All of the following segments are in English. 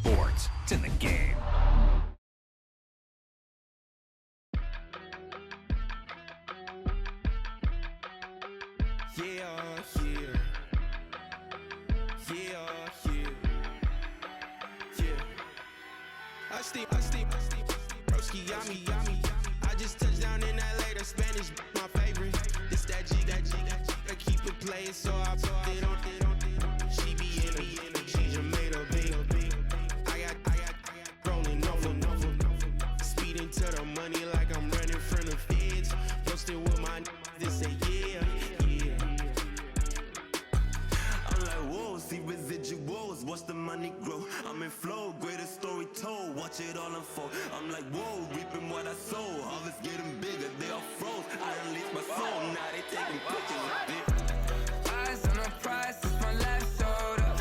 sports. It's in the game. I just touched down in LA, the Spanish, my favorite. This that G, I keep it playing, so I put it on. She be in it, she just made a big. I got rolling over, speeding to the money like I'm running from the feds. Posted with my this say yeah. I'm like, whoa, see residuals, watch the money grow. I'm in flow, greatest story told, watch it all unfold. I'm like, whoa, reaping what I sow, harvest getting bigger, they all froze. I unleashed my soul, now they taking pictures of it. Eyes on the prize, it's my last soda.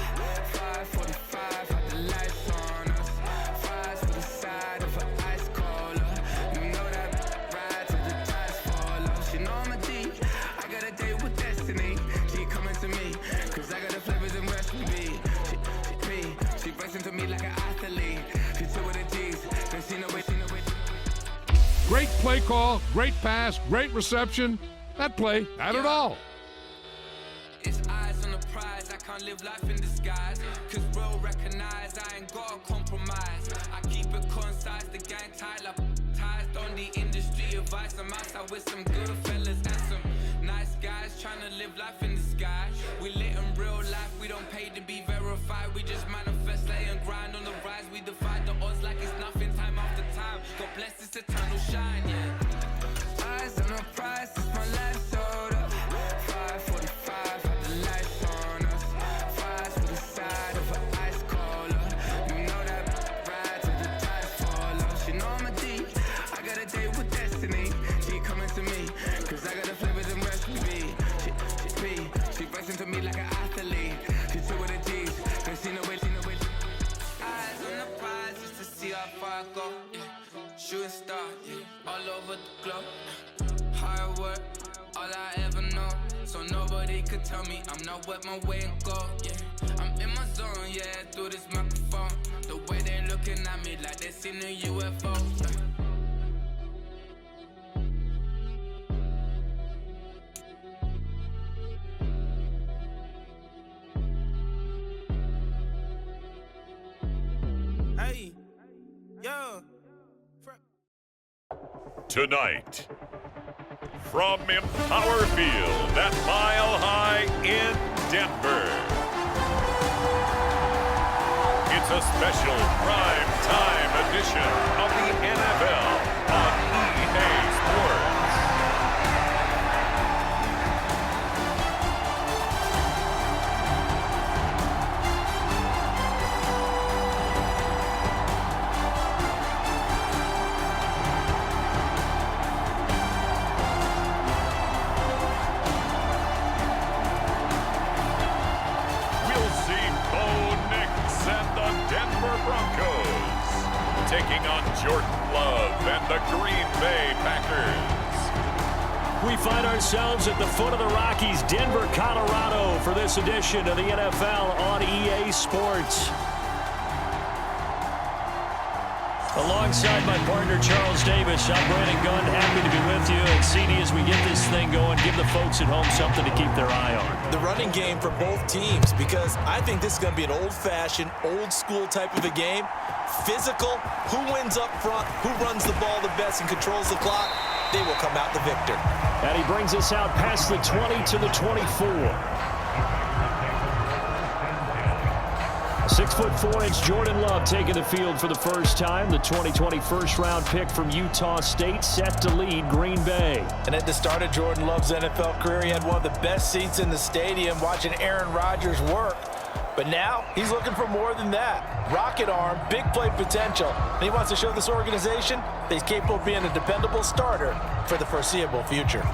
5:45, had the lights on us. Fries with the side of an ice cola. You know that ride till the tires fall off. She know I'm a D, I got a date with destiny. She coming to me, cause I got the flavors and recipe. She pressing to me like an athlete. She took with the G's, then she know it. Great play call, great pass, great reception. That play had it all. It's eyes on the prize, I can't live life in disguise. Cause bro recognize I ain't gotta compromise. I keep it concise, the gang tied up ties on the industry advice. I'm outside with some good fellas and some nice guys trying to live life in the sky. We lit in real life, we don't pay to be verified. We just manifest, lay and grind on the rise. We defy the odds like it's nothing, time after time. God bless this eternal shine, yeah. Eyes on the prize, it's my last soda. 5:45, had the lights on us. Fries with the side of an ice cola. You know that ride till the tires fall off. She know I'm a D, I got a date with destiny. She coming to me, cause I got the flavors and recipe. She pressing to me like an athlete. She took with the G's, then she know it. Eyes on the prize just to see how far I go. Yeah. Shooting star, yeah. All over the globe. Hard work, all I ever know. So nobody could tell me I'm not wet my way and go. Yeah, I'm in my zone, yeah, through this microphone. The way they looking at me like they seen a UFO. Yeah. Hey, yo. Tonight, from Empower Field at Mile High in Denver, it's a special prime time edition of the NFL on EA Sports. Taking on Jordan Love and the Green Bay Packers. We find ourselves at the foot of the Rockies, Denver, Colorado, for this edition of the NFL on EA Sports. Alongside my partner, Charles Davis, I'm Brandon Gunn, happy to be with you. And CD, as we get this thing going, give the folks at home something to keep their eye on. The running game for both teams, because I think this is going to be an old-fashioned, old-school type of a game. Physical, who wins up front, who runs the ball the best and controls the clock, they will come out the victor. And he brings us out past the 20 to the 24. 6'4" Jordan Love taking the field for the first time. The 2020 first-round pick from Utah State set to lead Green Bay. And at the start of Jordan Love's NFL career, he had one of the best seats in the stadium watching Aaron Rodgers work. But now he's looking for more than that. Rocket arm, big play potential. And he wants to show this organization that he's capable of being a dependable starter for the foreseeable future.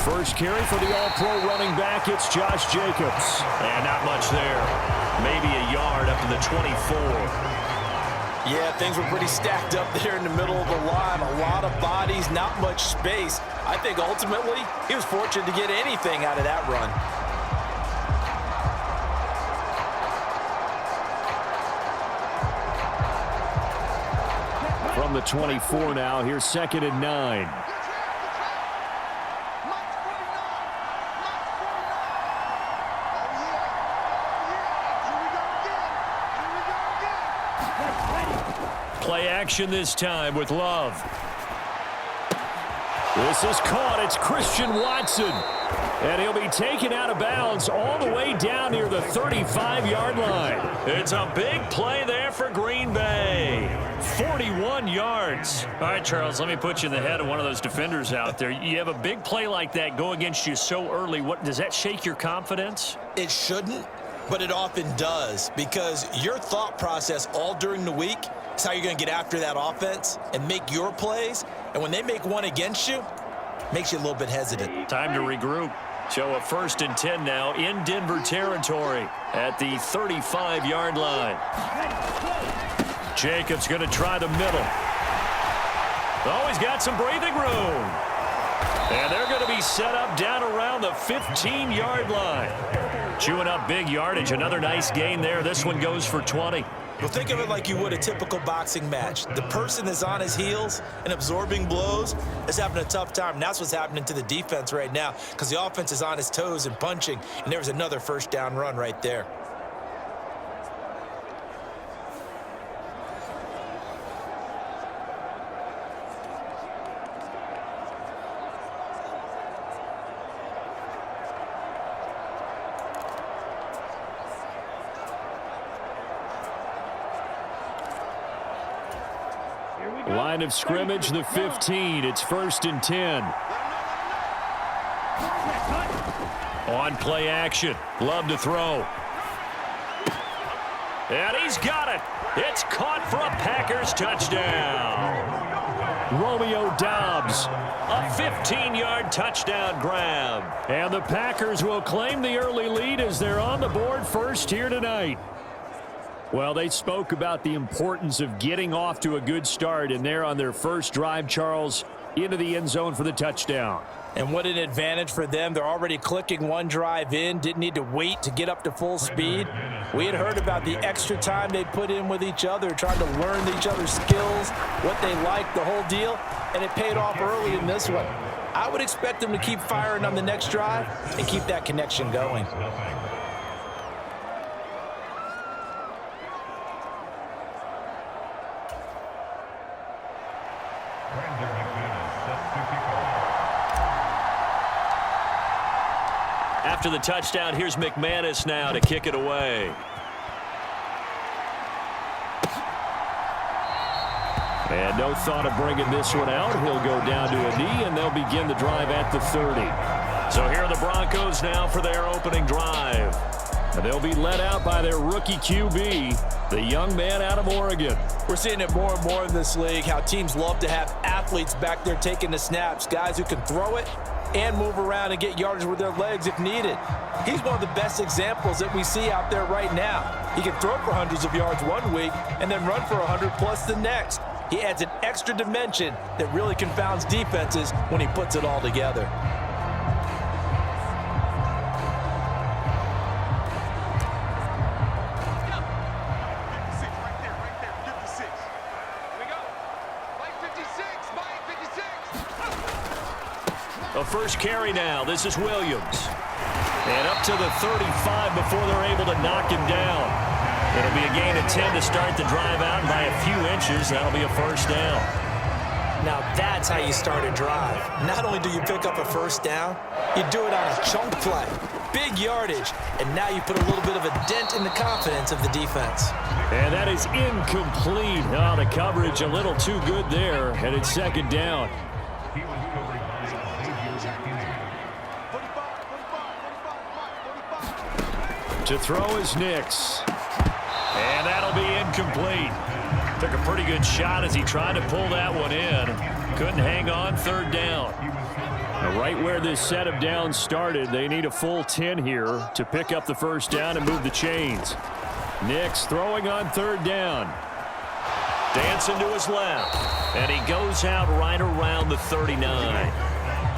first carry for the All-Pro running back, it's Josh Jacobs. And not much there. Maybe a yard up to the 24. Yeah, things were pretty stacked up there in the middle of the line. A lot of bodies, not much space. I think ultimately he was fortunate to get anything out of that run. From the 24 now, here's 2nd and 9. Play action this time with Love. This is caught. It's Christian Watson. And he'll be taken out of bounds all the way down near the 35-yard line. It's a big play there for Green Bay. 41 yards. All right, Charles, let me put you in the head of one of those defenders out there. You have a big play like that go against you so early. What does that shake your confidence? It shouldn't, but it often does, because your thought process all during the week is how you're going to get after that offense and make your plays. And when they make one against you, it makes you a little bit hesitant. Time to regroup. So a 1st and 10 now in Denver territory at the 35-yard line. Jacobs going to try the middle. Oh, he's got some breathing room. And they're going to be set up down around the 15-yard line. Chewing up big yardage. Another nice gain there. This one goes for 20. Well, think of it like you would a typical boxing match. The person that's on his heels and absorbing blows is having a tough time. And that's what's happening to the defense right now, because the offense is on his toes and punching. And there's another first down run right there. Line of scrimmage, the 15. It's 1st and 10. On play action. Love to throw. And he's got it. It's caught for a Packers touchdown. Romeo Doubs, a 15-yard touchdown grab. And the Packers will claim the early lead as they're on the board first here tonight. Well, they spoke about the importance of getting off to a good start, and they're on their first drive, Charles, into the end zone for the touchdown. And what an advantage for them. They're already clicking one drive in, didn't need to wait to get up to full speed. We had heard about the extra time they put in with each other, trying to learn each other's skills, what they like, the whole deal, and it paid off early in this one. I would expect them to keep firing on the next drive and keep that connection going. After the touchdown, here's McManus now to kick it away. And no thought of bringing this one out. He'll go down to a knee, and they'll begin the drive at the 30. So here are the Broncos now for their opening drive. And they'll be led out by their rookie QB, the young man out of Oregon. We're seeing it more and more in this league, how teams love to have athletes back there taking the snaps, guys who can throw it and move around and get yardage with their legs if needed. He's one of the best examples that we see out there right now. He can throw for hundreds of yards one week and then run for 100+ the next. He adds an extra dimension that really confounds defenses when he puts it all together. A first carry now. This is Williams. And up to the 35 before they're able to knock him down. It'll be a gain of 10 to start the drive out, and by a few inches, that'll be a first down. Now that's how you start a drive. Not only do you pick up a first down, you do it on a chunk play. Big yardage, and now you put a little bit of a dent in the confidence of the defense. And that is incomplete. Oh, the coverage a little too good there, and it's second down. To throw is Nix. And that'll be incomplete. Took a pretty good shot as he tried to pull that one in. Couldn't hang on, third down. Right where this set of downs started, they need a full 10 here to pick up the first down and move the chains. Nix throwing on third down. Dancing to his left, and he goes out right around the 39.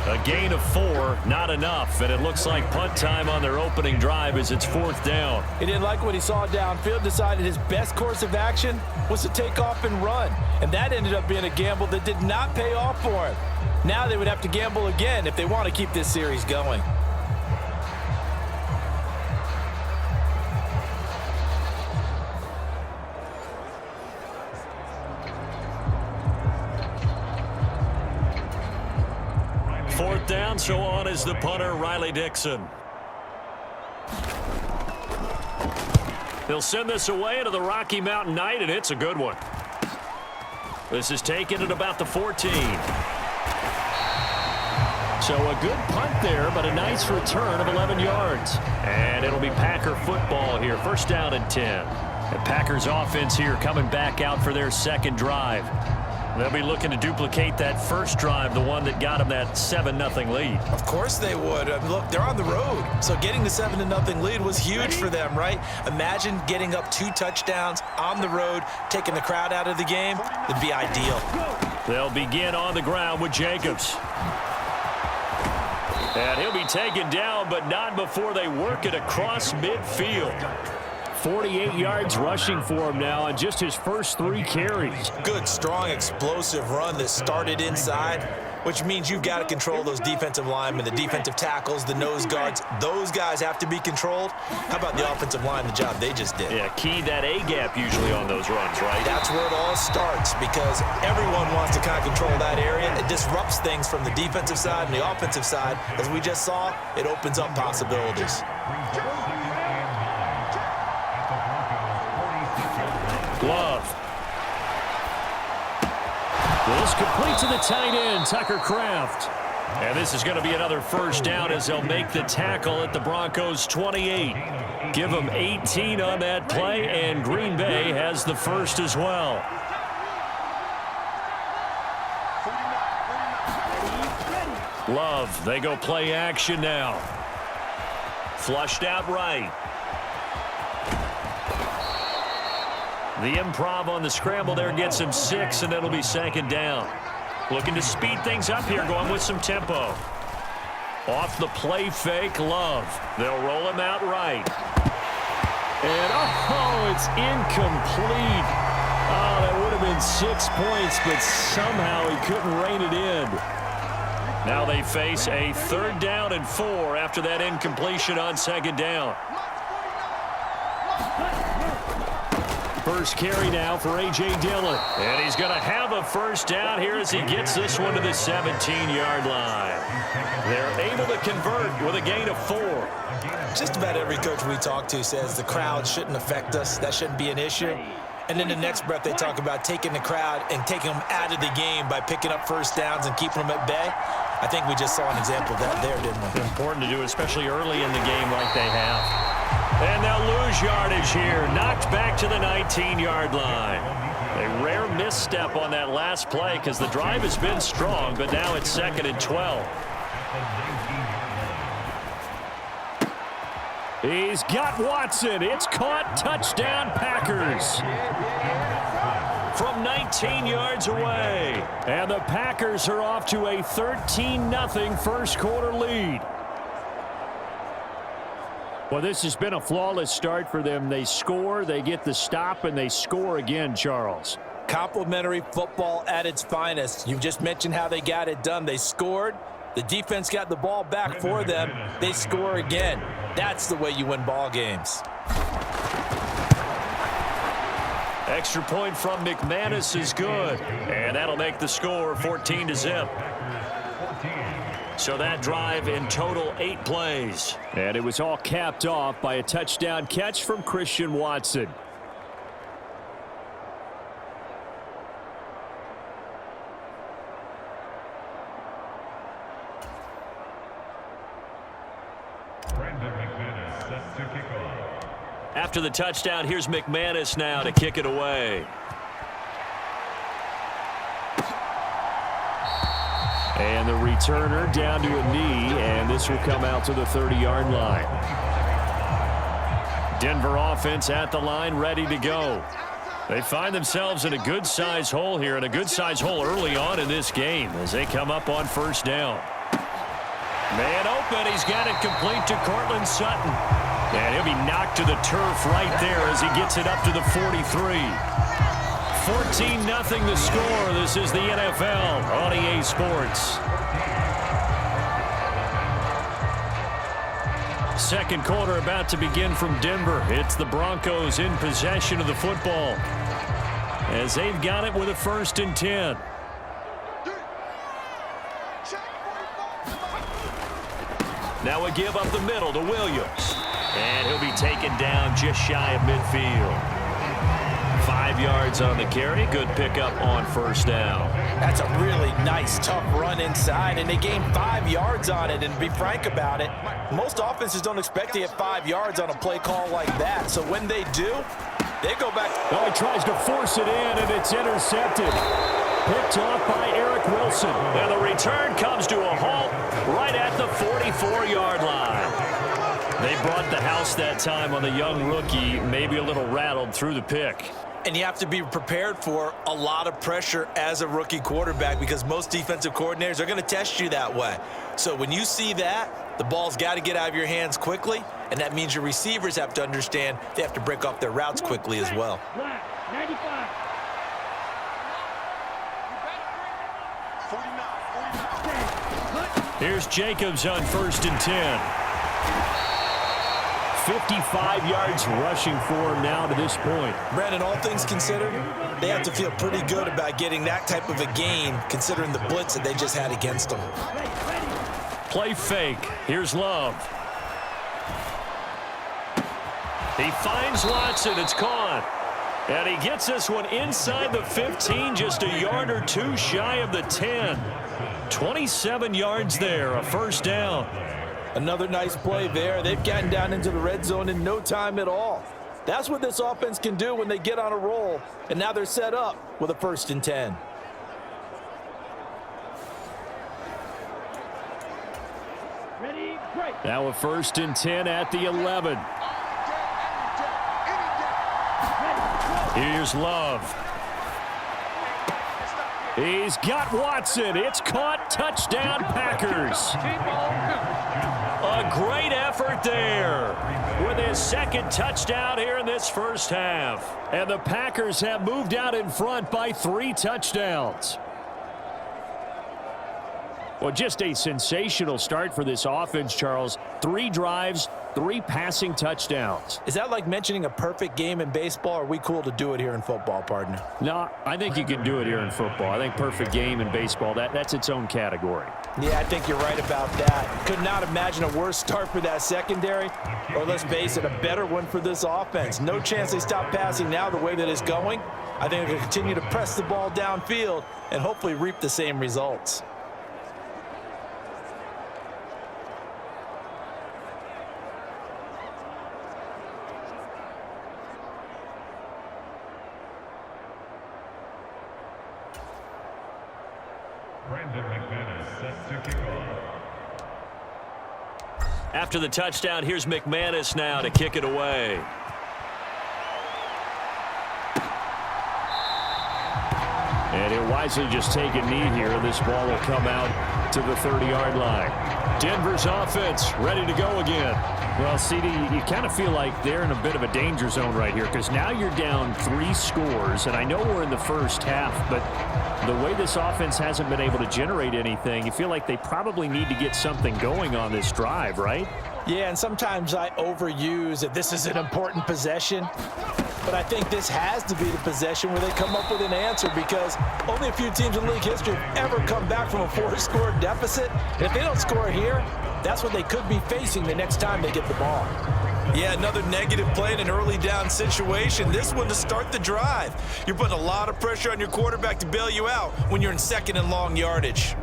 A gain of 4, not enough, and it looks like punt time on their opening drive as it's fourth down. He didn't like what he saw downfield, decided his best course of action was to take off and run, and that ended up being a gamble that did not pay off for him. Now they would have to gamble again if they want to keep this series going. Fourth down, so on is the punter, Riley Dixon. He'll send this away into the Rocky Mountain Night, and it's a good one. This is taken at about the 14. So a good punt there, but a nice return of 11 yards. And it'll be Packer football here, first down and 10. The Packers offense here coming back out for their second drive. They'll be looking to duplicate that first drive, the one that got them that 7-0 lead. Of course they would. Look, they're on the road, so getting the 7-0 lead was huge for them, right? Imagine getting up 2 touchdowns on the road, taking the crowd out of the game. It'd be ideal. They'll begin on the ground with Jacobs. And he'll be taken down, but not before they work it across midfield. 48 yards rushing for him now on just his first 3 carries. Good, strong, explosive run that started inside, which means you've got to control those defensive linemen, the defensive tackles, the nose guards. Those guys have to be controlled. How about the offensive line, the job they just did? Yeah, key that A-gap usually on those runs, right? That's where it all starts because everyone wants to kind of control that area. It disrupts things from the defensive side and the offensive side. As we just saw, it opens up possibilities. Love. This complete to the tight end, Tucker Kraft. And this is going to be another first down as they'll make the tackle at the Broncos' 28. Give them 18 on that play, and Green Bay has the first as well. Love, they go play action now. Flushed out right. The improv on the scramble there gets him 6, and it'll be second down. Looking to speed things up here, going with some tempo. Off the play fake, Love. They'll roll him out right. And, oh, it's incomplete. Oh, that would have been 6 points, but somehow he couldn't rein it in. Now they face a 3rd down and 4 after that incompletion on second down. First carry now for A.J. Dillon. And he's going to have a first down here as he gets this one to the 17-yard line. They're able to convert with a gain of 4. Just about every coach we talk to says the crowd shouldn't affect us. That shouldn't be an issue. And in the next breath, they talk about taking the crowd and taking them out of the game by picking up first downs and keeping them at bay. I think we just saw an example of that there, didn't we? Important to do, especially early in the game like they have. And they'll lose yardage here. Knocked back to the 19-yard line. A rare misstep on that last play because the drive has been strong, but now it's 2nd and 12. He's got Watson. It's caught. Touchdown, Packers. From 19 yards away. And the Packers are off to a 13-0 first quarter lead. Well, this has been a flawless start for them. They score, they get the stop, and they score again, Charles. Complimentary football at its finest. You've just mentioned how they got it done. They scored. The defense got the ball back for them. They score again. That's the way you win ball games. Extra point from McManus is good. And that'll make the score 14-0. So that drive in total 8 plays. And it was all capped off by a touchdown catch from Christian Watson. After the touchdown, here's McManus now to kick it away. And the returner down to a knee, and this will come out to the 30-yard line. Denver offense at the line, ready to go. They find themselves in a good-sized hole here, and a good-sized hole early on in this game as they come up on first down. Man open, he's got it complete to Cortland Sutton. And he'll be knocked to the turf right there as he gets it up to the 43. 14-0 the score. This is the NFL on EA Sports. Second quarter about to begin from Denver. It's the Broncos in possession of the football as they've got it with a 1st and 10. Now a give up the middle to Williams. And he'll be taken down just shy of midfield. 5 yards on the carry. Good pickup on first down. That's a really nice, tough run inside, and they gained 5 yards on it. And to be frank about it, most offenses don't expect to get 5 yards on a play call like that. So when they do, they go back. Oh, he tries to force it in, and it's intercepted. Picked off by Eric Wilson. And the return comes to a halt right at the 44-yard line. They brought the house that time on the young rookie, maybe a little rattled through the pick. And you have to be prepared for a lot of pressure as a rookie quarterback because most defensive coordinators are going to test you that way. So when you see that, the ball's got to get out of your hands quickly, and that means your receivers have to understand they have to break off their routes quickly as well. Here's Jacobs on 1st and 10. 55 yards rushing for him now to this point. Brandon, all things considered, they have to feel pretty good about getting that type of a gain considering the blitz that they just had against them. Play fake. Here's Love. He finds Watson. It's caught. And he gets this one inside the 15, just a yard or two shy of the 10. 27 yards there, a first down. Another nice play there. They've gotten down into the red zone in no time at all. That's what this offense can do when they get on a roll. And now they're set up with a 1st and 10. Now a 1st and 10 at the 11. Here's Love. He's got Watson. It's caught. Touchdown, Packers. A great effort there with his 2nd touchdown here in this first half. And the Packers have moved out in front by 3 touchdowns. Well, just a sensational start for this offense, Charles. 3 drives, 3 passing touchdowns. Is that like mentioning a perfect game in baseball, or are we cool to do it here in football, partner? No, I think you can do it here in football. I think perfect game in baseball, that's its own category. Yeah, I think you're right about that. Could not imagine a worse start for that secondary, or let's face it, a better one for this offense. No chance they stop passing now the way that it's going. I think they'll continue to press the ball downfield and hopefully reap the same results. After the touchdown, here's McManus now to kick it away. And he'll wisely just take a knee here. This ball will come out to the 30-yard line. Denver's offense ready to go again. Well, CD, you kind of feel like they're in a bit of a danger zone right here because now you're down 3 scores, and I know we're in the first half, but the way this offense hasn't been able to generate anything, you feel like they probably need to get something going on this drive, right? Yeah, and sometimes I overuse that this is an important possession, but I think this has to be the possession where they come up with an answer because only a few teams in league history have ever come back from a 4-score deficit. And if they don't score here, that's what they could be facing the next time they get the ball. Yeah, another negative play in an early down situation. This one to start the drive. You're putting a lot of pressure on your quarterback to bail you out when you're in 2nd and long yardage.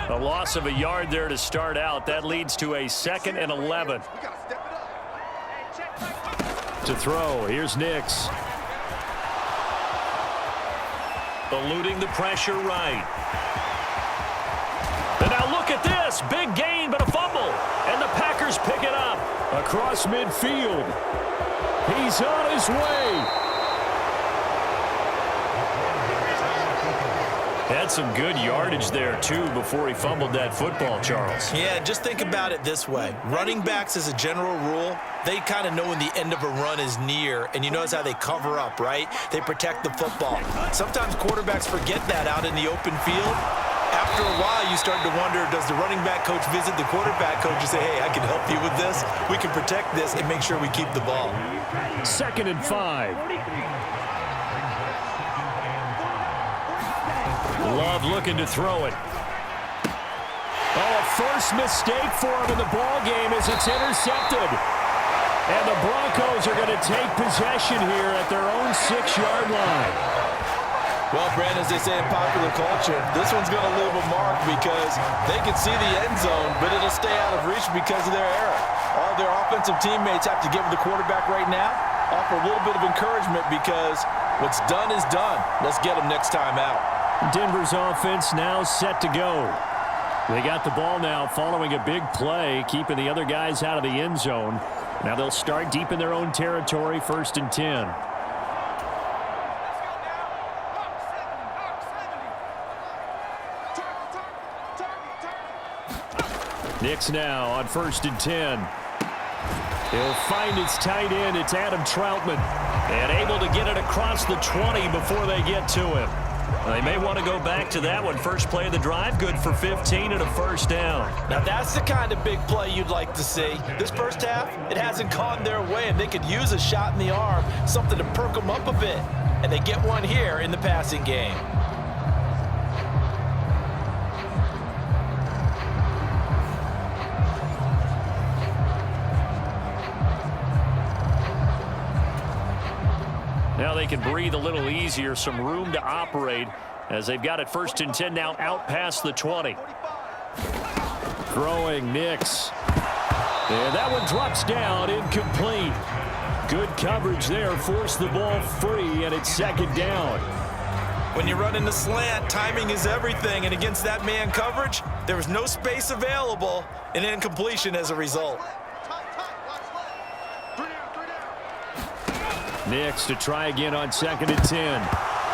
A loss of a yard there to start out. That leads to a 2nd and 11. To throw, here's Nix. eluding the pressure right. And now look at this. Big gain, but a fumble. And the Packers pick it up across midfield. He's on his way. Had some good yardage there, too, before he fumbled that football, Charles. Yeah, just think about it this way. Running backs, as a general rule, they kind of know when the end of a run is near, and you notice how they cover up, right? They protect the football. Sometimes quarterbacks forget that out in the open field. After a while, you start to wonder, does the running back coach visit the quarterback coach and say, hey, I can help you with this? We can protect this and make sure we keep the ball. 2nd and 5. Love looking to throw it. Oh, a first mistake for him in the ball game as it's intercepted. And the Broncos are going to take possession here at their own 6-yard line. Well, Brandon, as they say in popular culture, this one's going to leave a mark because they can see the end zone, but it'll stay out of reach because of their error. All their offensive teammates have to give the quarterback right now, offer a little bit of encouragement because what's done is done. Let's get them next time out. Denver's offense now set to go. They got the ball now following a big play, keeping the other guys out of the end zone. Now they'll start deep in their own territory, 1st and 10. Knicks now on 1st and 10. He'll find his tight end. It's Adam Troutman. And able to get it across the 20 before they get to him. They may want to go back to that one. First play of the drive, good for 15 and a first down. Now that's the kind of big play you'd like to see. This first half, it hasn't gone their way, and they could use a shot in the arm, something to perk them up a bit. And they get one here in the passing game. Now they can breathe a little easier, some room to operate as they've got it 1st and 10 now out past the 20. Throwing Knicks. And that one drops down, incomplete. Good coverage there, forced the ball free, and it's 2nd down. When you run in the slant, timing is everything, and against that man coverage, there was no space available, and incompletion as a result. Knicks to try again on 2nd and 10.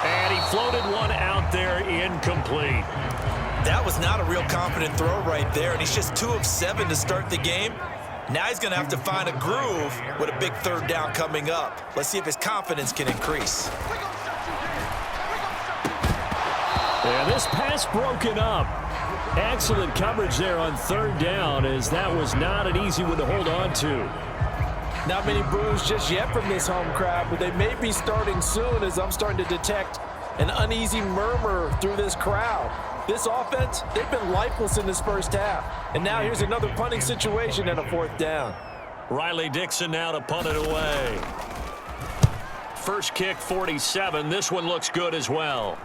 And he floated one out there, incomplete. That was not a real confident throw right there, and he's just 2 of 7 to start the game. Now he's going to have to find a groove with a big 3rd down coming up. Let's see if his confidence can increase. And this pass broken up. Excellent coverage there on 3rd down, as that was not an easy one to hold on to. Not many boos just yet from this home crowd, but they may be starting soon as I'm starting to detect an uneasy murmur through this crowd. This offense, they've been lifeless in this first half. And now here's another punting situation and a 4th down. Riley Dixon now to punt it away. First kick, 47. This one looks good as well.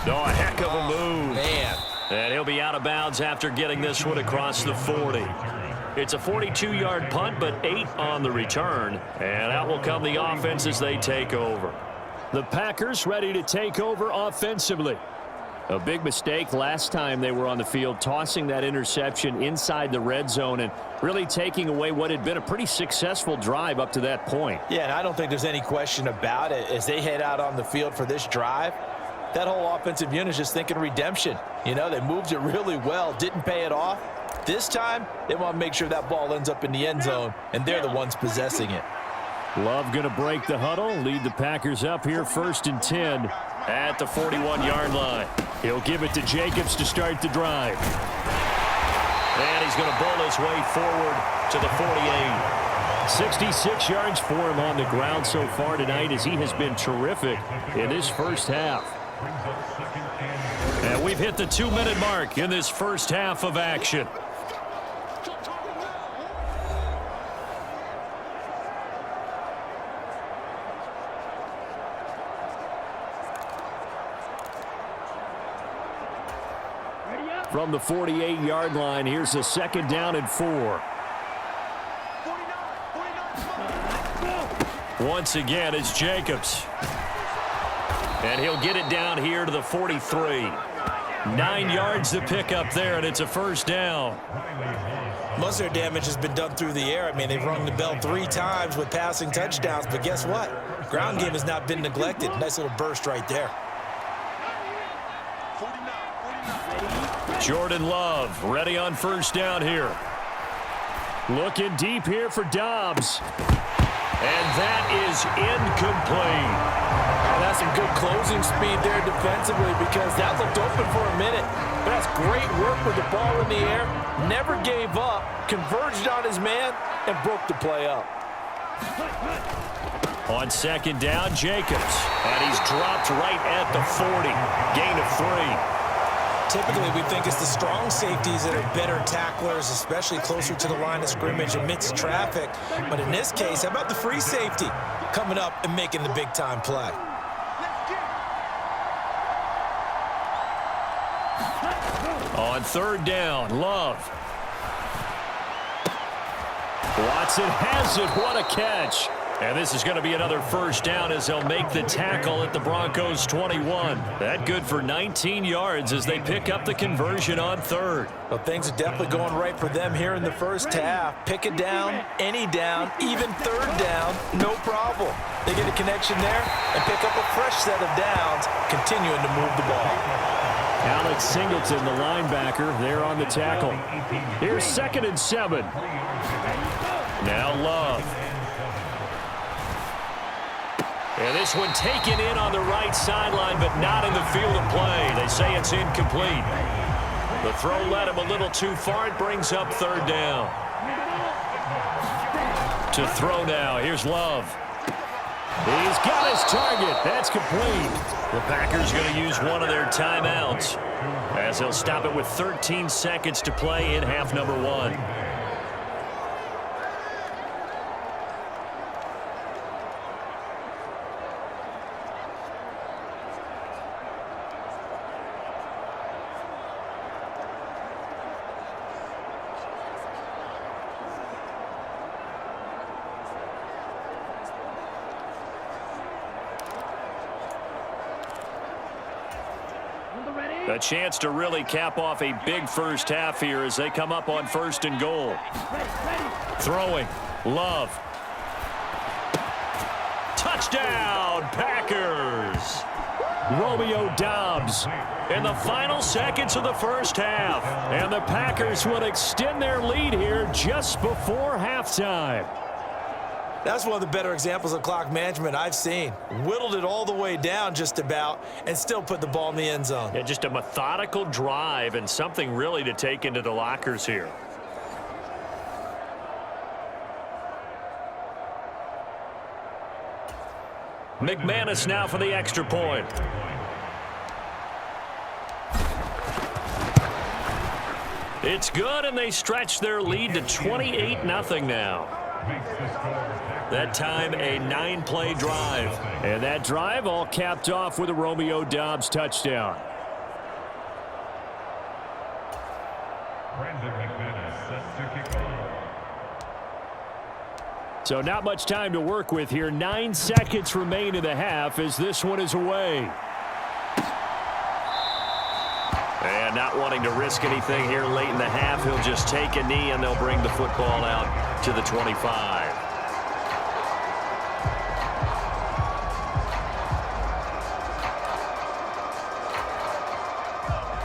Oh, a heck of a move. Man. And he'll be out of bounds after getting this one across the 40. It's a 42-yard punt, but 8 on the return. And out will come the offense as they take over. The Packers ready to take over offensively. A big mistake last time they were on the field, tossing that interception inside the red zone and really taking away what had been a pretty successful drive up to that point. Yeah, and I don't think there's any question about it. As they head out on the field for this drive, that whole offensive unit is just thinking redemption. You know, they moved it really well, didn't pay it off. This time, they want to make sure that ball ends up in the end zone, and they're the ones possessing it. Love going to break the huddle, lead the Packers up here 1st and 10 at the 41-yard line. He'll give it to Jacobs to start the drive. And he's going to bowl his way forward to the 48. 66 yards for him on the ground so far tonight as he has been terrific in this first half. And we've hit the 2-minute mark in this first half of action. From the 48-yard line, here's a 2nd down and 4. Once again, it's Jacobs. And he'll get it down here to the 43. 9 yards to pick up there, and it's a first down. Most of their damage has been done through the air. I mean, they've rung the bell 3 times with passing touchdowns, but guess what? Ground game has not been neglected. Nice little burst right there. Jordan Love ready on first down here. Looking deep here for Dobbs. And that is incomplete. That's some good closing speed there defensively because that looked open for a minute. But that's great work with the ball in the air. Never gave up, converged on his man, and broke the play up. On second down, Jacobs. And he's dropped right at the 40. Gain of 3. Typically, we think it's the strong safeties that are better tacklers, especially closer to the line of scrimmage amidst traffic. But in this case, how about the free safety coming up and making the big-time play? On third down, Love. Watson has it. What a catch. And this is going to be another first down as they'll make the tackle at the Broncos' 21. That good for 19 yards as they pick up the conversion on third. Well, things are definitely going right for them here in the first half. Pick it down, any down, even third down, no problem. They get a connection there and pick up a fresh set of downs, continuing to move the ball. Alex Singleton, the linebacker, there on the tackle. Here's 2nd and 7. Now Love. And this one taken in on the right sideline, but not in the field of play. They say it's incomplete. The throw led him a little too far. It brings up third down. To throw now. Here's Love. He's got his target. That's complete. The Packers going to use one of their timeouts as they'll stop it with 13 seconds to play in half number 1. A chance to really cap off a big first half here as they come up on 1st and goal. Throwing. Love. Touchdown, Packers. Romeo Dobbs in the final seconds of the first half. And the Packers will extend their lead here just before halftime. That's one of the better examples of clock management I've seen. Whittled it all the way down just about and still put the ball in the end zone. Yeah, just a methodical drive and something really to take into the lockers here. McManus now for the extra point. It's good, and they stretch their lead to 28-0 now. That time, a 9-play drive. And that drive all capped off with a Romeo Dobbs touchdown. So not much time to work with here. 9 seconds remain in the half as this one is away. And not wanting to risk anything here late in the half, he'll just take a knee and they'll bring the football out to the 25.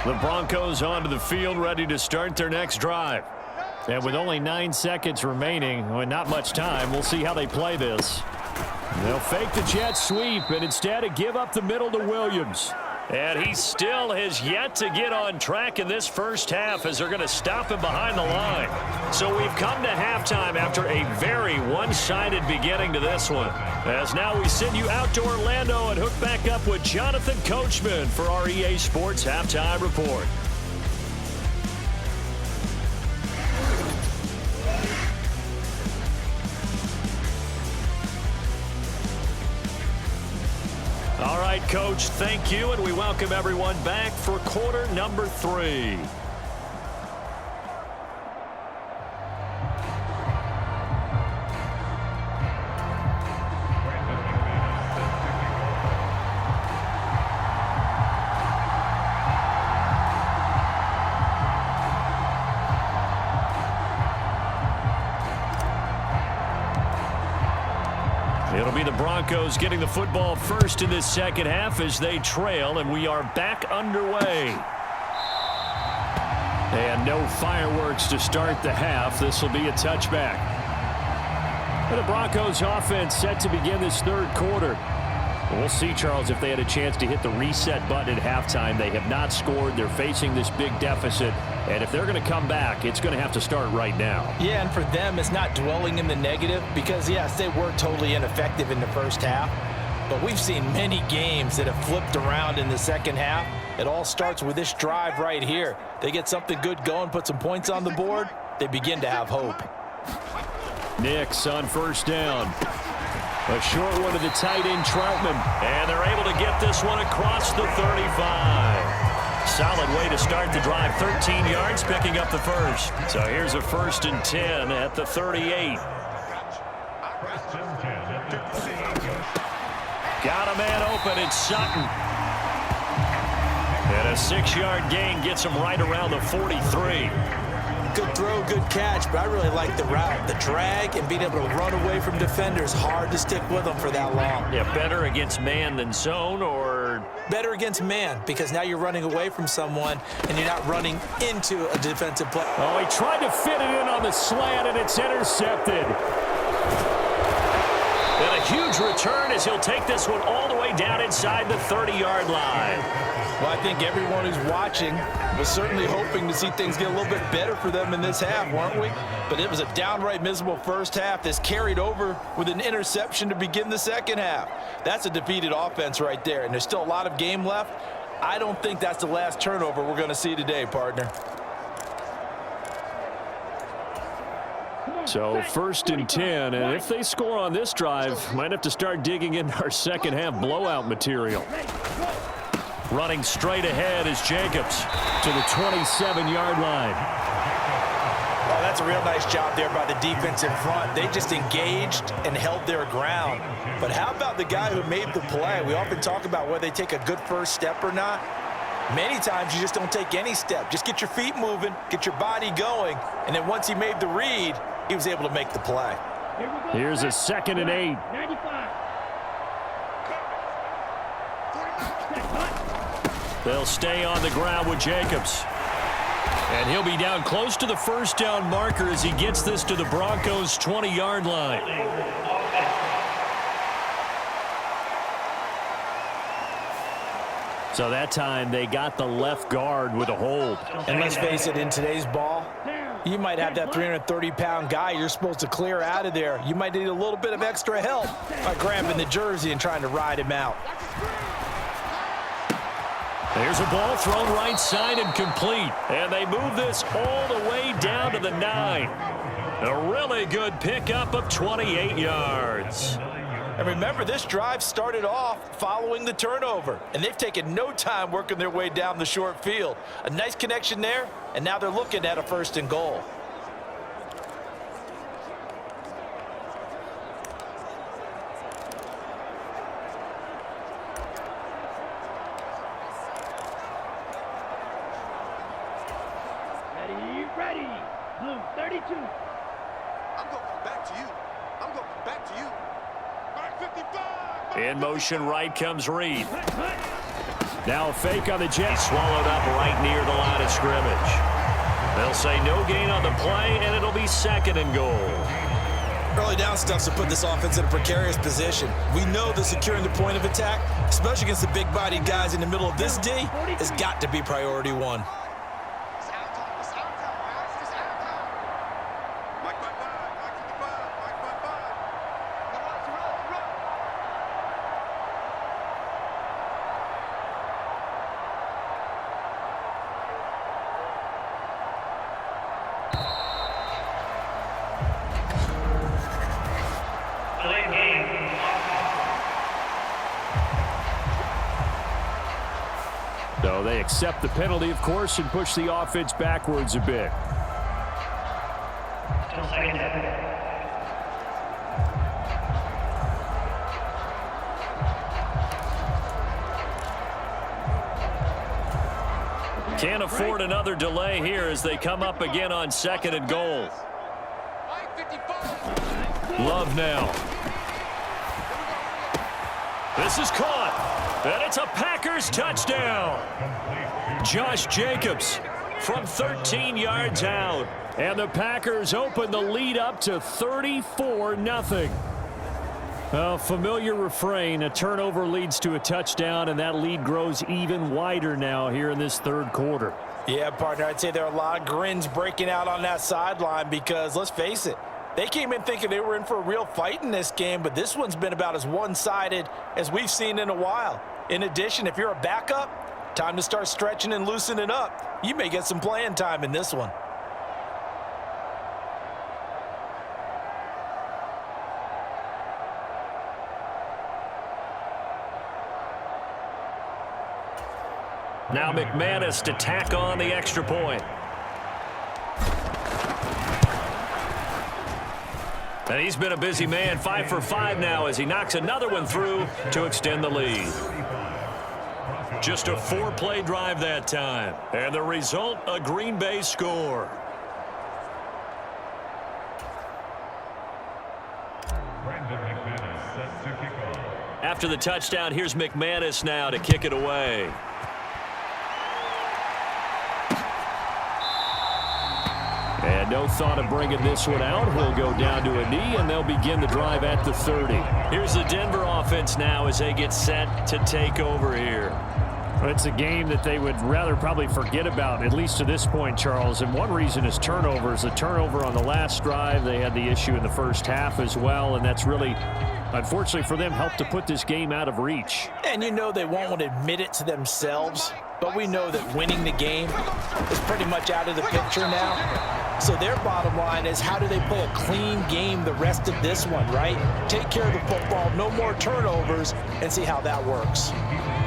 The Broncos onto the field, ready to start their next drive. And with only 9 seconds remaining, well, not much time, we'll see how they play this. They'll fake the jet sweep and instead give up the middle to Williams. And he still has yet to get on track in this first half as they're going to stop him behind the line. So we've come to halftime after a very one-sided beginning to this one. As now we send you out to Orlando and hook back up with Jonathan Coachman for our EA Sports Halftime Report. All right, Coach, thank you, and we welcome everyone back for quarter number 3. the Broncos getting the football first in this second half as they trail, and we are back underway. And no fireworks to start the half. This will be a touchback. And the Broncos offense set to begin this third quarter. We'll see, Charles, if they had a chance to hit the reset button at halftime. They have not scored. They're facing this big deficit. And if they're going to come back, it's going to have to start right now. Yeah, and for them, it's not dwelling in the negative because, yes, they were totally ineffective in the first half. But we've seen many games that have flipped around in the second half. It all starts with this drive right here. They get something good going, put some points on the board, they begin to have hope. Nix on first down. A short one to the tight end, Troutman. And they're able to get this one across the 35. Solid way to start the drive. 13 yards, picking up the first. So here's a 1st and 10 at the 38. Got a man open. It's Sutton. And a 6-yard gain gets him right around the 43. Good throw, good catch, but I really like the route. The drag and being able to run away from defenders, hard to stick with them for that long. Yeah, better against man than zone, or? Better against man, because now you're running away from someone and you're not running into a defensive play. Oh, he tried to fit it in on the slant, and it's intercepted. And a huge return as he'll take this one all the way down inside the 30-yard line. Well, I think everyone who's watching was certainly hoping to see things get a little bit better for them in this half, weren't we? But it was a downright miserable first half that's carried over with an interception to begin the second half. That's a defeated offense right there, and there's still a lot of game left. I don't think that's the last turnover we're going to see today, partner. So 1st and 10, and if they score on this drive, might have to start digging into our second half blowout material. Running straight ahead is Jacobs to the 27-yard line. Oh, that's a real nice job there by the defense in front. They just engaged and held their ground. But how about the guy who made the play? We often talk about whether they take a good first step or not. Many times you just don't take any step. Just get your feet moving, get your body going, and then once he made the read, he was able to make the play. Here's a 2nd and 8. They'll stay on the ground with Jacobs. And he'll be down close to the first down marker as he gets this to the Broncos' 20-yard line. So that time they got the left guard with a hold. And let's face it, in today's ball, you might have that 330-pound guy you're supposed to clear out of there. You might need a little bit of extra help by grabbing the jersey and trying to ride him out. There's a ball thrown right side and complete. And they move this all the way down to the 9. A really good pickup of 28 yards. And remember, this drive started off following the turnover. And they've taken no time working their way down the short field. A nice connection there, and now they're looking at a 1st and goal. Ready, blue 32. I'm going to come back to you. I'm going to come back to you. In motion right comes Reed. Now a fake on the jet. Swallowed up right near the line of scrimmage. They'll say no gain on the play, and it'll be 2nd and goal. Early down stuff to put this offense in a precarious position. We know that securing the point of attack, especially against the big-bodied guys in the middle of this D, has got to be priority one. So they accept the penalty, of course, and push the offense backwards a bit. Can't afford another delay here as they come up again on 2nd and goal. Love now. This is caught, and it's a Packers touchdown. Josh Jacobs from 13 yards out, and the Packers open the lead up to 34-0. A familiar refrain, a turnover leads to a touchdown, and that lead grows even wider now here in this third quarter. Yeah, partner, I'd say there are a lot of grins breaking out on that sideline because, let's face it, they came in thinking they were in for a real fight in this game, but this one's been about as one-sided as we've seen in a while. In addition, if you're a backup, time to start stretching and loosening up. You may get some playing time in this one. Now McManus to tack on the extra point. And he's been a busy man, 5 for 5 now as he knocks another one through to extend the lead. Just a 4-play drive that time. And the result, a Green Bay score. After the touchdown, here's McManus now to kick it away. And no thought of bringing this one out. He'll go down to a knee, and they'll begin the drive at the 30. Here's the Denver offense now as they get set to take over here. Well, it's a game that they would rather probably forget about, at least to this point, Charles. And one reason is turnovers. A turnover on the last drive. They had the issue in the first half as well, and that's really, unfortunately for them, helped to put this game out of reach. And you know they won't want to admit it to themselves, but we know that winning the game is pretty much out of the picture now. So their bottom line is, how do they play a clean game the rest of this one, right? Take care of the football, no more turnovers, and see how that works.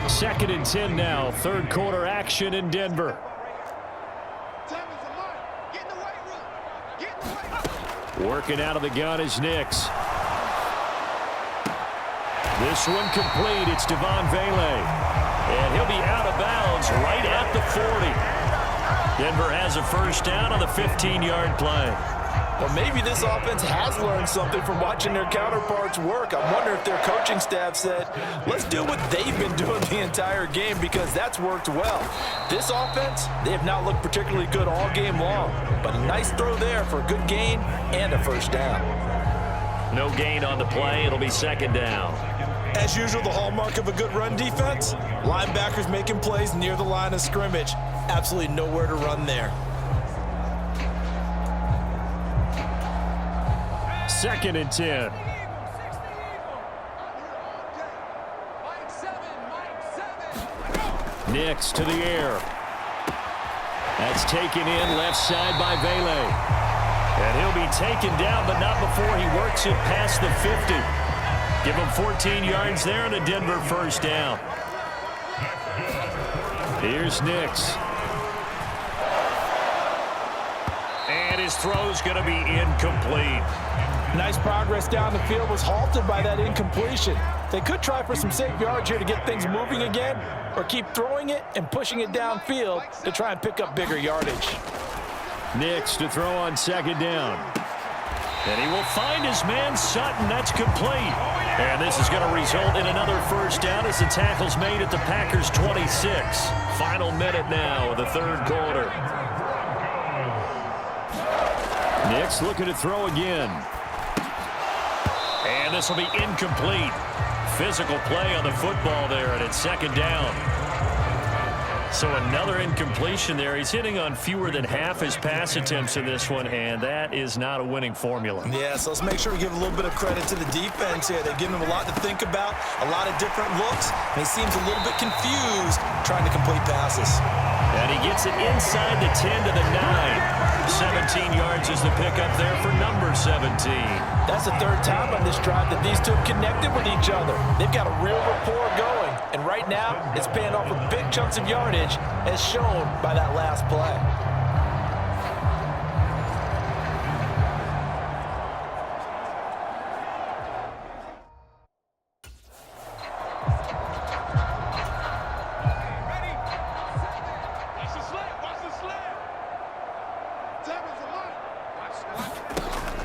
2nd and 10 now, third quarter action in Denver. Working out of the gun is Nix. This one complete. It's Devon Vele. And he'll be out of bounds right at the 40. Denver has a first down on the 15-yard play. Well, maybe this offense has learned something from watching their counterparts work. I wonder if their coaching staff said, let's do what they've been doing the entire game, because that's worked well. This offense, they have not looked particularly good all game long, but a nice throw there for a good gain and a first down. No gain on the play. It'll be 2nd down. As usual, the hallmark of a good run defense, linebackers making plays near the line of scrimmage. Absolutely nowhere to run there. 2nd and 10. Nix to the air. That's taken in left side by Vele. And he'll be taken down, but not before he works it past the 50. Give him 14 yards there and a Denver first down. Here's Nix. And his throw's going to be incomplete. Nice progress down the field, was halted by that incompletion. They could try for some safe yards here to get things moving again, or keep throwing it and pushing it downfield to try and pick up bigger yardage. Nix to throw on 2nd down. And he will find his man Sutton. That's complete. And this is going to result in another first down as the tackle's made at the Packers' 26. Final minute now of the third quarter. Nix looking to throw again. And this will be incomplete. Physical play on the football there, and it's 2nd down. So another incompletion there. He's hitting on fewer than half his pass attempts in this one, and that is not a winning formula. Yeah, so let's make sure we give a little bit of credit to the defense here. They've given him a lot to think about, a lot of different looks, and he seems a little bit confused trying to complete passes. And he gets it inside the 10 to the 9. 17 yards is the pickup there for number 17. That's the third time on this drive that these two have connected with each other. They've got a real rapport going, and right now it's paying off with big chunks of yardage, as shown by that last play.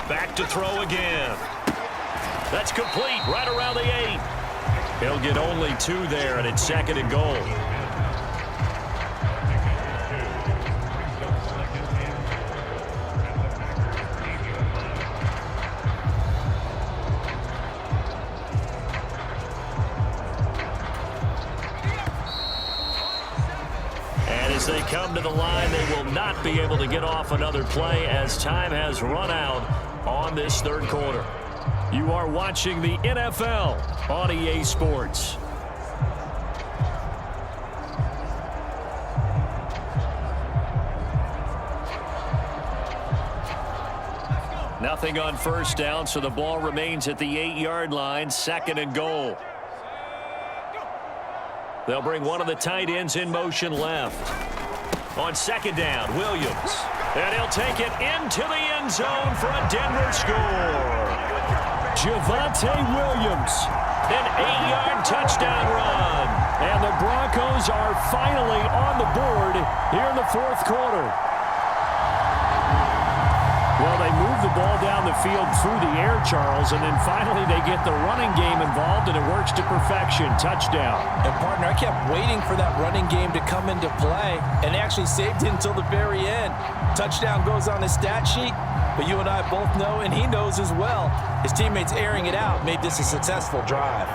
Back to throw again. That's complete right around the 8. He'll get only 2 there, and it's 2nd and goal. As they come to the line, they will not be able to get off another play as time has run out on this 3rd quarter. You are watching the NFL on EA Sports. Nothing on 1st down, so the ball remains at the 8-yard line, 2nd and goal. They'll bring one of the tight ends in motion left. On 2nd down, Williams. And he'll take it into the end zone for a Denver score. Javonte Williams, an 8-yard touchdown run. And the Broncos are finally on the board here in the 4th quarter. Well, they move the ball down the field through the air, Charles, and then finally they get the running game involved, and it works to perfection. Touchdown. And, partner, I kept waiting for that running game to come into play, and they actually saved it until the very end. Touchdown goes on his stat sheet, but you and I both know, and he knows as well, his teammates airing it out made this a successful drive.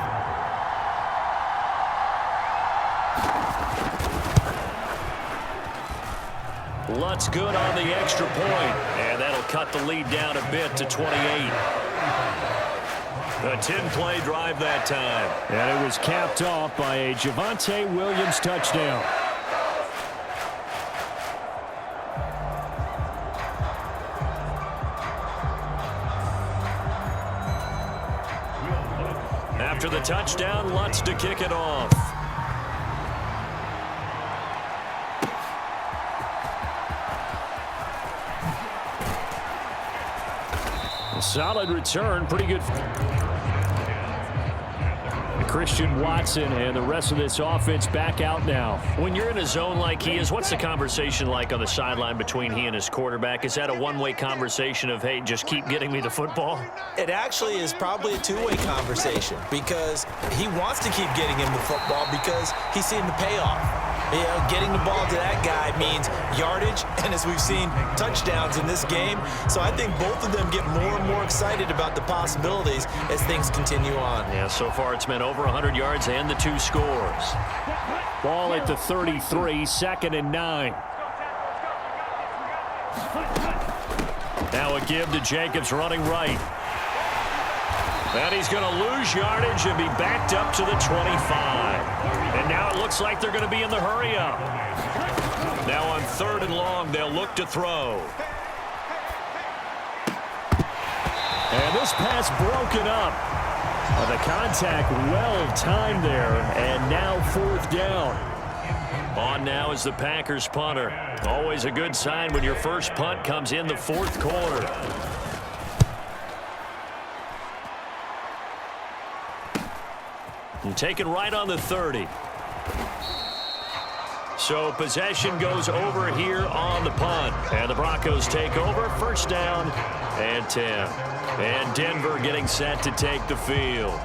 Lutz good on the extra point, and that'll cut the lead down a bit to 28. A 10-play drive that time. And it was capped off by a Javonte Williams touchdown. After the touchdown, Lutz to kick it off. Solid return, pretty good. Christian Watson and the rest of this offense back out now. When you're in a zone like he is, what's the conversation like on the sideline between he and his quarterback? Is that a one-way conversation of, hey, just keep getting me the football? It actually is probably a two-way conversation because he wants to keep getting him the football because he's seeing the payoff. You know, getting the ball to that guy means yardage, and as we've seen, touchdowns in this game. So I think both of them get more and more excited about the possibilities as things continue on. Yeah, so far it's been over 100 yards and the 2 scores. Ball at the 33, 2nd and 9. Now a give to Jacobs running right. And he's going to lose yardage and be backed up to the 25. And now it looks like they're going to be in the hurry-up. Now on 3rd and long, they'll look to throw. And this pass broken up. The contact well-timed there, and now 4th down. On now is the Packers punter. Always a good sign when your first punt comes in the 4th quarter. And taken right on the 30. So possession goes over here on the punt. And the Broncos take over. 1st down and 10. And Denver getting set to take the field.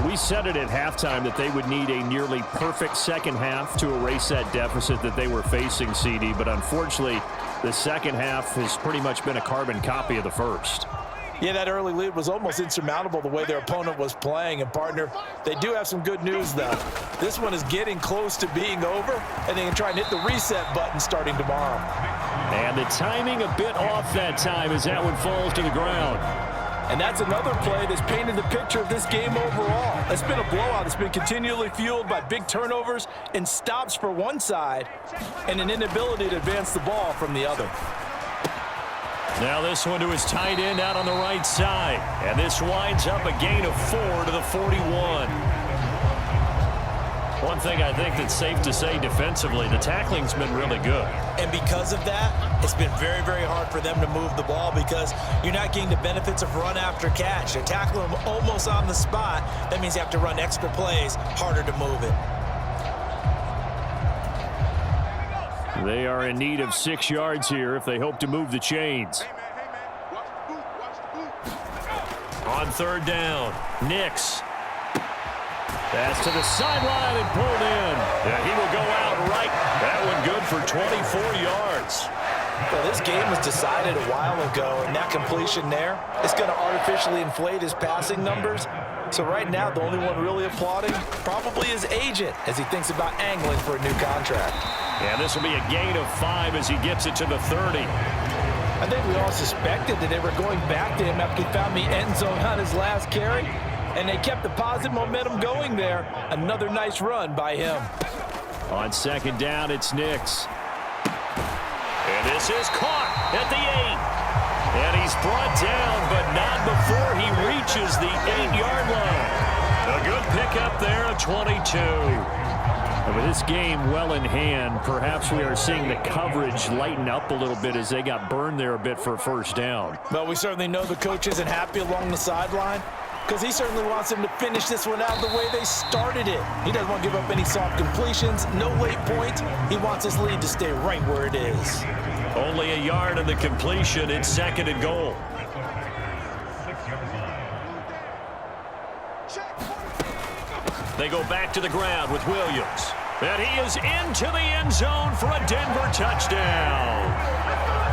We said it at halftime that they would need a nearly perfect second half to erase that deficit that they were facing, CD. But unfortunately, the second half has pretty much been a carbon copy of the first. Yeah, that early lead was almost insurmountable the way their opponent was playing. And, partner, they do have some good news, though. This one is getting close to being over, and they can try and hit the reset button starting tomorrow. And the timing a bit off that time as that one falls to the ground. And that's another play that's painted the picture of this game overall. It's been a blowout. It's been continually fueled by big turnovers and stops for one side and an inability to advance the ball from the other. Now this one to his tight end out on the right side. And this winds up a gain of 4 to the 41. One thing I think that's safe to say defensively, the tackling's been really good. And because of that, it's been very, very hard for them to move the ball because you're not getting the benefits of run after catch. They're tackling them almost on the spot. That means you have to run extra plays, harder to move it. They are in need of 6 yards here if they hope to move the chains. On 3rd down, Nix. Pass to the sideline and pulled in. Yeah, he will go out right. That one good for 24 yards. Well, this game was decided a while ago, and that completion there, it's going to artificially inflate his passing numbers. So right now, the only one really applauding probably his agent as he thinks about angling for a new contract. Yeah, this will be a gain of 5 as he gets it to the 30. I think we all suspected that they were going back to him after he found the end zone on his last carry, and they kept the positive momentum going there. Another nice run by him. On second down, it's Nix. And this is caught at the 8. And he's brought down, but not before he reaches the 8-yard line. A good pickup there of 22. And with this game well in hand, perhaps we are seeing the coverage lighten up a little bit as they got burned there a bit for a first down. Well, we certainly know the coach isn't happy along the sideline because he certainly wants them to finish this one out the way they started it. He doesn't want to give up any soft completions, no late points. He wants his lead to stay right where it is. Only a yard of the completion. It's second and goal. They go back to the ground with Williams. And he is into the end zone for a Denver touchdown.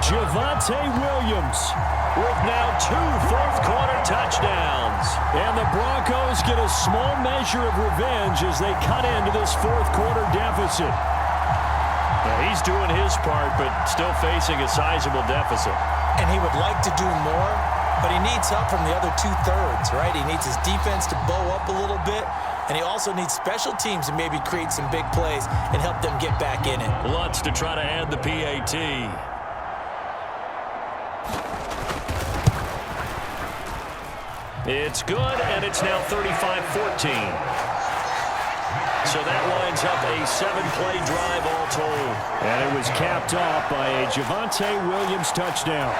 Javonte Williams with now 2 fourth-quarter touchdowns. And the Broncos get a small measure of revenge as they cut into this fourth-quarter deficit. Now, he's doing his part, but still facing a sizable deficit. And he would like to do more, but he needs help from the other 2/3, right? He needs his defense to bow up a little bit, and he also needs special teams to maybe create some big plays and help them get back in it. Lutz to try to add the PAT. It's good, and it's now 35-14. So that lines up a 7-play drive all told. And it was capped off by a Javonte Williams touchdown.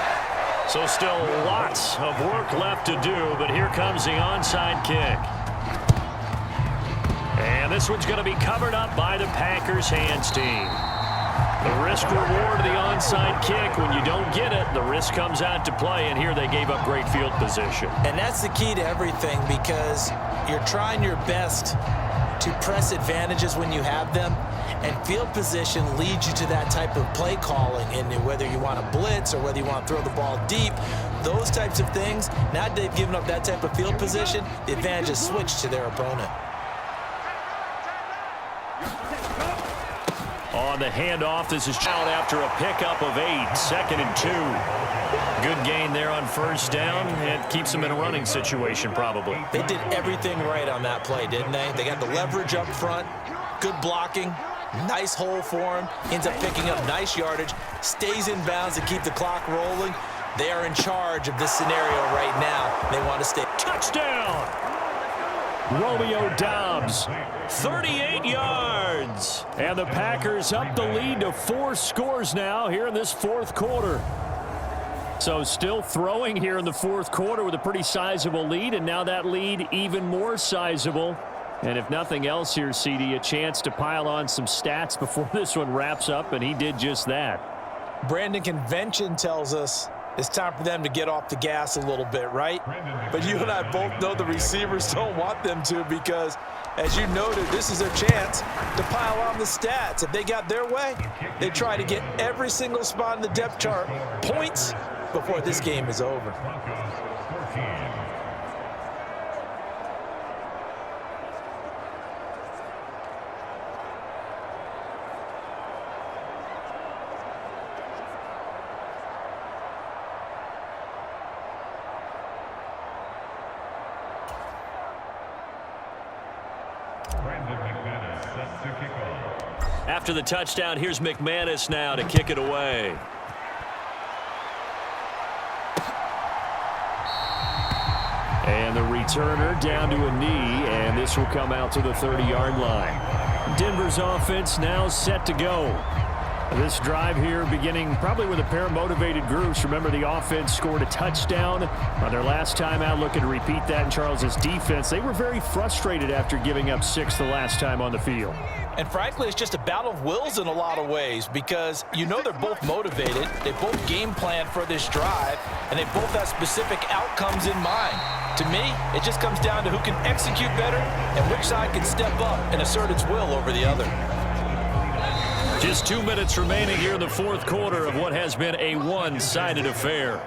So still lots of work left to do, but here comes the onside kick. And this one's going to be covered up by the Packers hands team. The risk reward of the onside kick, when you don't get it, the risk comes out to play, and here they gave up great field position. And that's the key to everything, because you're trying your best to press advantages when you have them, and field position leads you to that type of play calling, and whether you want to blitz or whether you want to throw the ball deep, those types of things. Now that they've given up that type of field position, the advantage is switched to their opponent. On the handoff, this is out after a pickup of 8, second and 2. Good gain there on first down. It keeps them in a running situation probably. They did everything right on that play, didn't they? They got the leverage up front, good blocking, nice hole for him, ends up picking up nice yardage, stays in bounds to keep the clock rolling. They are in charge of this scenario right now. They want to stay. Touchdown! Romeo Doubs, 38 yards. And the Packers up the lead to 4 scores now here in this fourth quarter. So still throwing here in the fourth quarter with a pretty sizable lead, and now that lead even more sizable. And if nothing else here, CD, a chance to pile on some stats before this one wraps up, and he did just that. Brandon, convention tells us it's time for them to get off the gas a little bit, right? But you and I both know the receivers don't want them to, because, as you noted, this is their chance to pile on the stats. If they got their way, they try to get every single spot in the depth chart points before this game is over. After the touchdown, here's McManus now to kick it away. And the returner down to a knee, and this will come out to the 30-yard line. Denver's offense now set to go. This drive here beginning probably with a pair of motivated groups. Remember, the offense scored a touchdown on their last time out. Looking to repeat that in Charles's defense. They were very frustrated after giving up 6 the last time on the field. And frankly, it's just a battle of wills in a lot of ways because you know they're both motivated, they both game plan for this drive, and they both have specific outcomes in mind. To me, it just comes down to who can execute better and which side can step up and assert its will over the other. Just 2 minutes remaining here in the fourth quarter of what has been a one-sided affair.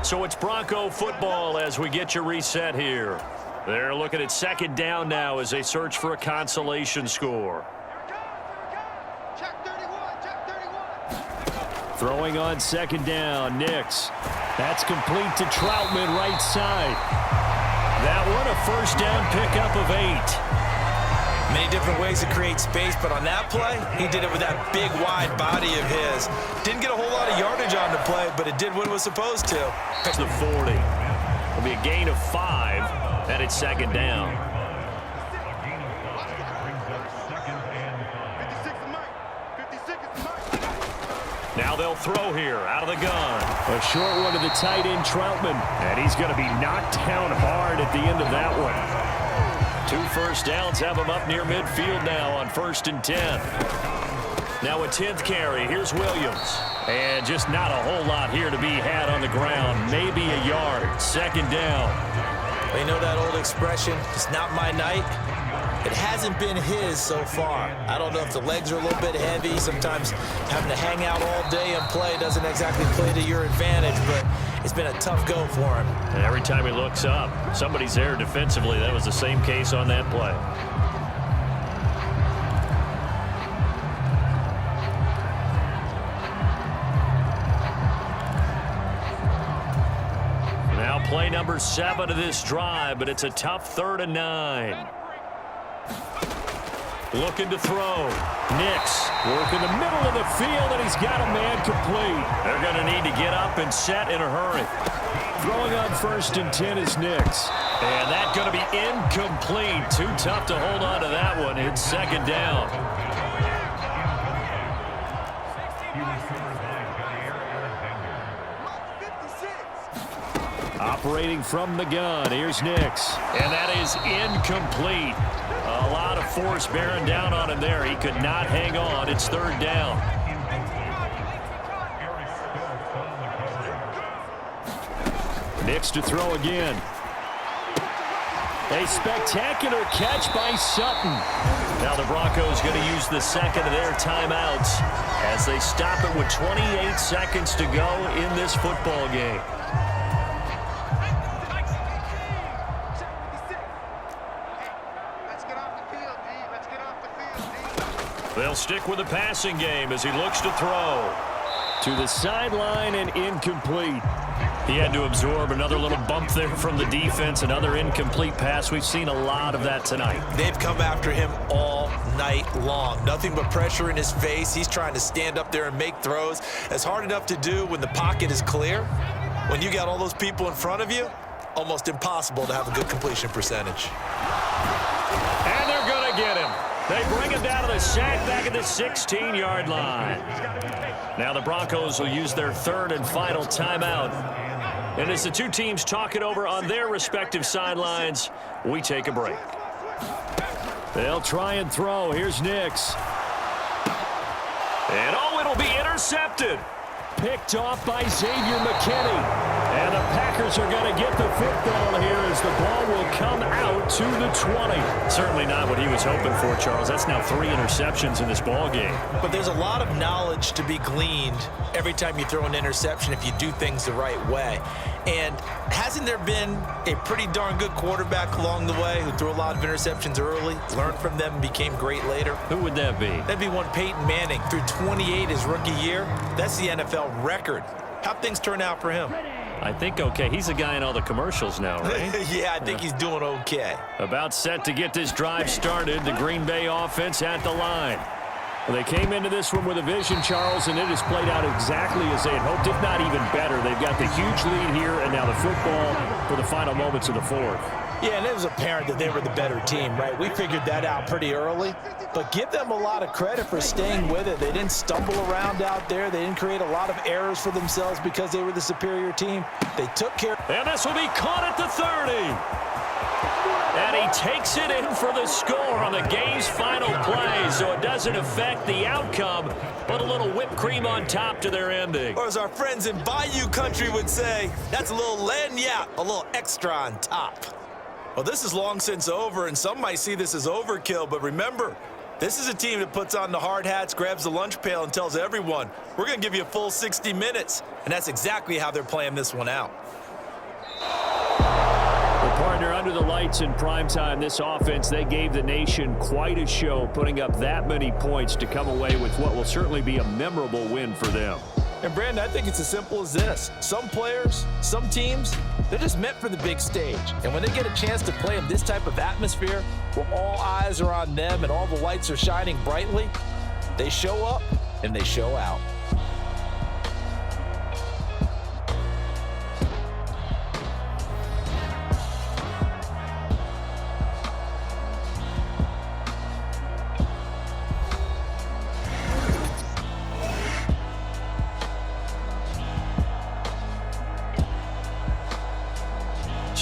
So it's Bronco football as we get you reset here. They're looking at second down now as they search for a consolation score. Check 31, check 31. Throwing on second down, Nix. That's complete to Troutman, right side. That one a first down pickup of 8. Many different ways to create space, but on that play, he did it with that big, wide body of his. Didn't get a whole lot of yardage on the play, but it did what it was supposed to. That's the 40. It'll be a gain of 5. And it's second down. Now they'll throw here out of the gun. A short one to the tight end, Troutman. And he's going to be knocked down hard at the end of that one. 2 first downs have him up near midfield now on 1st and 10. Now a 10th carry. Here's Williams. And just not a whole lot here to be had on the ground. Maybe a yard. Second down. You know that old expression, it's not my night? It hasn't been his so far. I don't know if the legs are a little bit heavy. Sometimes having to hang out all day and play doesn't exactly play to your advantage, but it's been a tough go for him. And every time he looks up, somebody's there defensively. That was the same case on that play. Play number 7 of this drive, but it's a tough 3rd and 9. Looking to throw. Nix working the middle of the field, and he's got a man complete. They're going to need to get up and set in a hurry. Throwing on 1st and 10 is Nix. And that's going to be incomplete. Too tough to hold on to that one. It's second down. Operating from the gun, here's Nix. And that is incomplete. A lot of force bearing down on him there. He could not hang on. It's 3rd down. Nix to throw again. A spectacular catch by Sutton. Now the Broncos going to use the second of their timeouts as they stop it with 28 seconds to go in this football game. They'll stick with the passing game as he looks to throw. To the sideline and incomplete. He had to absorb another little bump there from the defense. Another incomplete pass. We've seen a lot of that tonight. They've come after him all night long. Nothing but pressure in his face. He's trying to stand up there and make throws. It's hard enough to do when the pocket is clear. When you got all those people in front of you, almost impossible to have a good completion percentage. And they're going to get him. They bring him down to the sack back at the 16-yard line. Now the Broncos will use their 3rd and final timeout. And as the two teams talk it over on their respective sidelines, we take a break. They'll try and throw. Here's Nix. And it'll be intercepted. Picked off by Xavier McKinney. And the Packers are going to get the football here as the ball will come out to the 20. Certainly not what he was hoping for, Charles. That's now 3 interceptions in this ball game. But there's a lot of knowledge to be gleaned every time you throw an interception if you do things the right way. And hasn't there been a pretty darn good quarterback along the way who threw a lot of interceptions early, learned from them, and became great later? Who would that be? That'd be one Peyton Manning. Threw 28 his rookie year. That's the NFL record. How'd things turn out for him? I think okay. He's a guy in all the commercials now, right? Yeah, I think he's doing okay. About set to get this drive started. The Green Bay offense at the line. Well, they came into this one with a vision, Charles, and it has played out exactly as they had hoped, if not even better. They've got the huge lead here, and now the football for the final moments of the 4th. Yeah, and it was apparent that they were the better team, right? We figured that out pretty early, but give them a lot of credit for staying with it. They didn't stumble around out there. They didn't create a lot of errors for themselves because they were the superior team. They took care. And this will be caught at the 30. And he takes it in for the score on the game's final play, so it doesn't affect the outcome, but a little whipped cream on top to their ending. Or as our friends in Bayou country would say, that's a little lagniappe, a little extra on top. Well, this is long since over, and some might see this as overkill, but remember, this is a team that puts on the hard hats, grabs the lunch pail, and tells everyone, we're going to give you a full 60 minutes. And that's exactly how they're playing this one out. Well, partner, under the lights in primetime, this offense, they gave the nation quite a show, putting up that many points to come away with what will certainly be a memorable win for them. And, Brandon, I think it's as simple as this. Some players, some teams, they're just meant for the big stage. And when they get a chance to play in this type of atmosphere, where all eyes are on them and all the lights are shining brightly, they show up and they show out.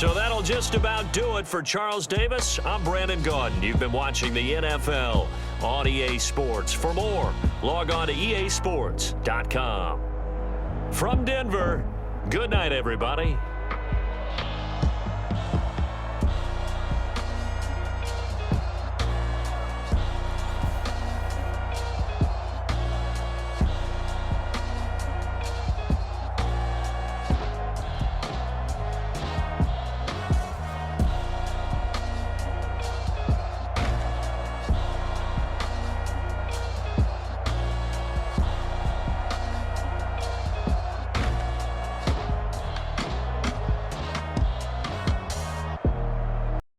So that'll just about do it for Charles Davis. I'm Brandon Gaudin. You've been watching the NFL on EA Sports. For more, log on to easports.com. From Denver, good night, everybody.